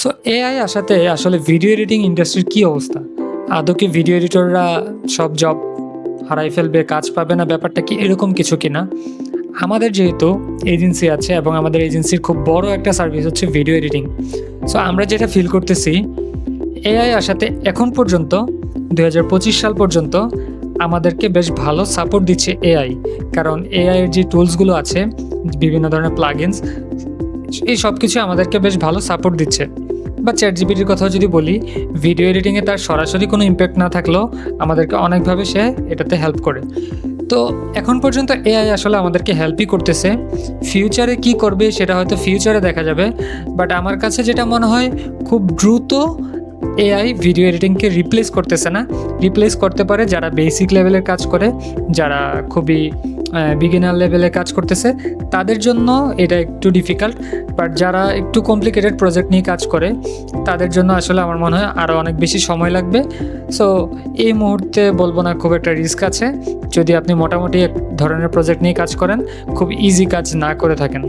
So AI আসাতে আসলে video editing ইন্ডাস্ট্রির কী অবস্থা? আদৌ কি ভিডিও এডিটররা সব জব হারায় ফেলবে, কাজ পাবে না, ব্যাপারটা কি এরকম কিছু কিনা? আমাদের যেহেতু এজেন্সি আছে এবং আমাদের এজেন্সির খুব বড় একটা সার্ভিস হচ্ছে ভিডিও এডিটিং। সো আমরা যেটা ফিল করতেছি, এআই আসাতে এখন পর্যন্ত ২০২৫ সাল পর্যন্ত আমাদেরকে বেশ ভালো সাপোর্ট দিচ্ছে এআই। কারণ এআই এর যে টুলসগুলো আছে, বিভিন্ন ধরনের প্লাগইনস, এই সব কিছু আমাদেরকে বেশ ভালো সাপোর্ট দিচ্ছে। বা ChatGPT-র কথাও যদি বলি, ভিডিও এডিটিংয়ে তার সরাসরি কোনো ইমপ্যাক্ট না থাকলেও আমাদেরকে অনেকভাবে সে এটাতে হেল্প করে। তো এখন পর্যন্ত এআই আসলে আমাদেরকে হেল্পই করতেছে। ফিউচারে কি করবে সেটা হয়তো ফিউচারে দেখা যাবে। বাট আমার কাছে যেটা মনে হয়, খুব দ্রুত এআই ভিডিও এডিটিংকে রিপ্লেস করতেছে না। রিপ্লেস করতে পারে যারা বেসিক লেভেলের কাজ করে, যারা খুবই বিগিনার লেভেলে কাজ করতেছে, তাদের জন্য এটা একটু ডিফিকাল্ট। বাট যারা একটু কমপ্লিকেটেড প্রজেক্ট নিয়ে কাজ করে, তাদের জন্য আসলে আমার মনে হয় আরও অনেক বেশি সময় লাগবে। সো এই মুহূর্তে বলবো না খুব একটা রিস্ক আছে, যদি আপনি মোটামুটি এক ধরনের প্রজেক্ট নিয়ে কাজ করেন, খুব ইজি কাজ না করে থাকেন।